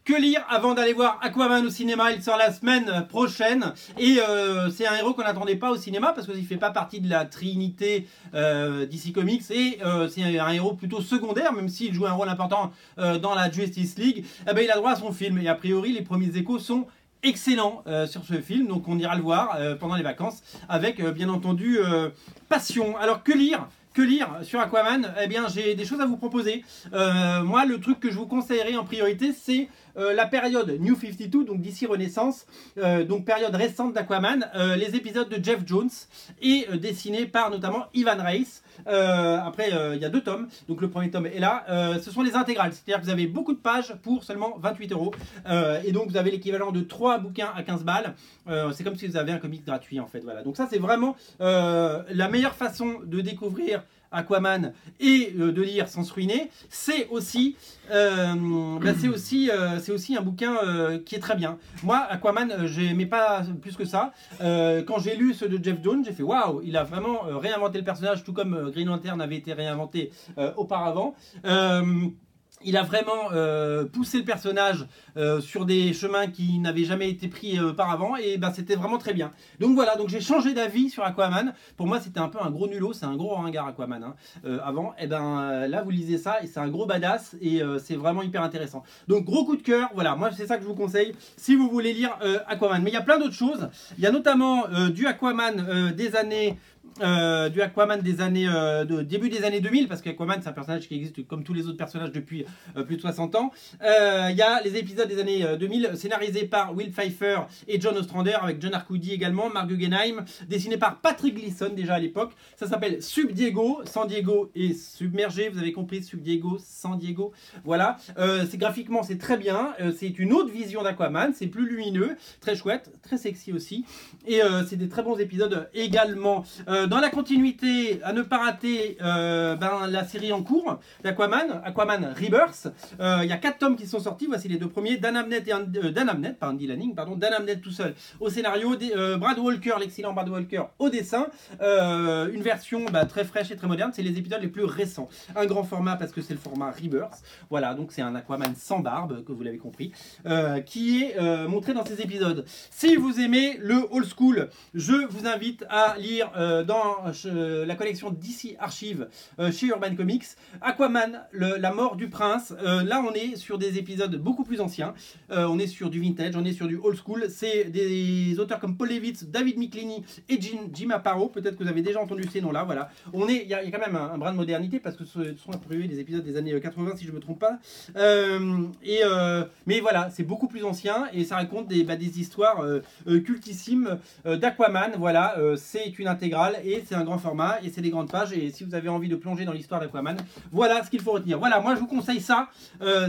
Que lire avant d'aller voir Aquaman au cinéma? Il sort la semaine prochaine et c'est un héros qu'on n'attendait pas au cinéma parce qu'il ne fait pas partie de la trinité DC Comics et c'est un héros plutôt secondaire, même s'il joue un rôle important dans la Justice League. Eh ben, il a droit à son film et a priori les premiers échos sont excellents sur ce film, donc on ira le voir pendant les vacances avec bien entendu passion. Alors que lire? Que lire sur Aquaman? Eh bien, j'ai des choses à vous proposer. Moi, le truc que je vous conseillerais en priorité, c'est la période New 52, donc d'ici Renaissance, donc période récente d'Aquaman, les épisodes de Jeff Jones et dessinés par notamment Ivan Reis. Après, il y a 2 tomes, donc le premier tome est là. Ce sont les intégrales, c'est-à-dire que vous avez beaucoup de pages pour seulement 28 €. Et donc, vous avez l'équivalent de 3 bouquins à 15 balles. C'est comme si vous avez un comic gratuit, en fait. Voilà. Donc ça, c'est vraiment la meilleure façon de découvrir Aquaman et de lire sans se ruiner. C'est aussi, c'est aussi un bouquin qui est très bien. Moi, Aquaman, j'aimais pas plus que ça. Quand j'ai lu ceux de Jeff Jones, j'ai fait waouh, il a vraiment réinventé le personnage, tout comme Green Lantern avait été réinventé auparavant. Il a vraiment poussé le personnage sur des chemins qui n'avaient jamais été pris auparavant et ben, c'était vraiment très bien. Donc voilà, donc j'ai changé d'avis sur Aquaman. Pour moi c'était un peu un gros nulot, c'est un gros ringard Aquaman hein, avant. Et ben là vous lisez ça et c'est un gros badass et c'est vraiment hyper intéressant. Donc gros coup de cœur, voilà, moi c'est ça que je vous conseille si vous voulez lire Aquaman. Mais il y a plein d'autres choses. Il y a notamment du Aquaman des années... début des années 2000 parce qu'Aquaman c'est un personnage qui existe comme tous les autres personnages depuis plus de 60 ans. Il y a les épisodes des années 2000 scénarisés par Will Pfeiffer et John Ostrander avec John Arcudi également, Mark Guggenheim, dessiné par Patrick Gleason déjà à l'époque. Ça s'appelle Sub Diego, San Diego et submergé, vous avez compris, Sub Diego, San Diego. Voilà, graphiquement c'est très bien, c'est une autre vision d'Aquaman, c'est plus lumineux, très chouette, très sexy aussi et c'est des très bons épisodes également. Dans la continuité, à ne pas rater la série en cours d'Aquaman, Aquaman Rebirth. Il y a 4 tomes qui sont sortis, voici les 2 premiers. Dan Abnett, pas Andy Lanning, pardon, Dan Abnett tout seul au scénario, Brad Walker, l'excellent Brad Walker au dessin. Une version très fraîche et très moderne, c'est les épisodes les plus récents. Un grand format parce que c'est le format Rebirth. Voilà, donc c'est un Aquaman sans barbe, que vous l'avez compris, qui est montré dans ces épisodes. Si vous aimez le old school, je vous invite à lire dans la collection DC Archive chez Urban Comics, Aquaman, la mort du prince. Là, on est sur des épisodes beaucoup plus anciens. On est sur du vintage, on est sur du old school. C'est des auteurs comme Paul Levitz, David Michelinie et Jim Aparo. Peut-être que vous avez déjà entendu ces noms-là. Voilà. Il y a quand même un brin de modernité parce que ce sont a priori des épisodes des années 80, si je ne me trompe pas. Mais voilà, c'est beaucoup plus ancien et ça raconte des histoires cultissimes d'Aquaman. Voilà, c'est une intégrale et c'est un grand format et c'est des grandes pages et si vous avez envie de plonger dans l'histoire d'Aquaman, voilà ce qu'il faut retenir. Voilà, moi je vous conseille ça.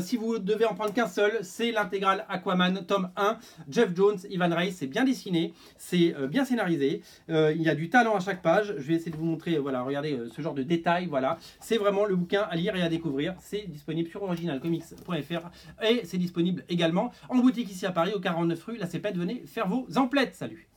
Si vous devez en prendre qu'un seul, c'est l'intégrale Aquaman tome 1, Jeff Jones, Ivan Reis. C'est bien dessiné, c'est bien scénarisé, il y a du talent à chaque page. Je vais essayer de vous montrer, voilà, regardez ce genre de détails. Voilà, c'est vraiment le bouquin à lire et à découvrir. C'est disponible sur originalcomics.fr et c'est disponible également en boutique ici à Paris au 49 rue La Cépette. Venez faire vos emplettes. Salut.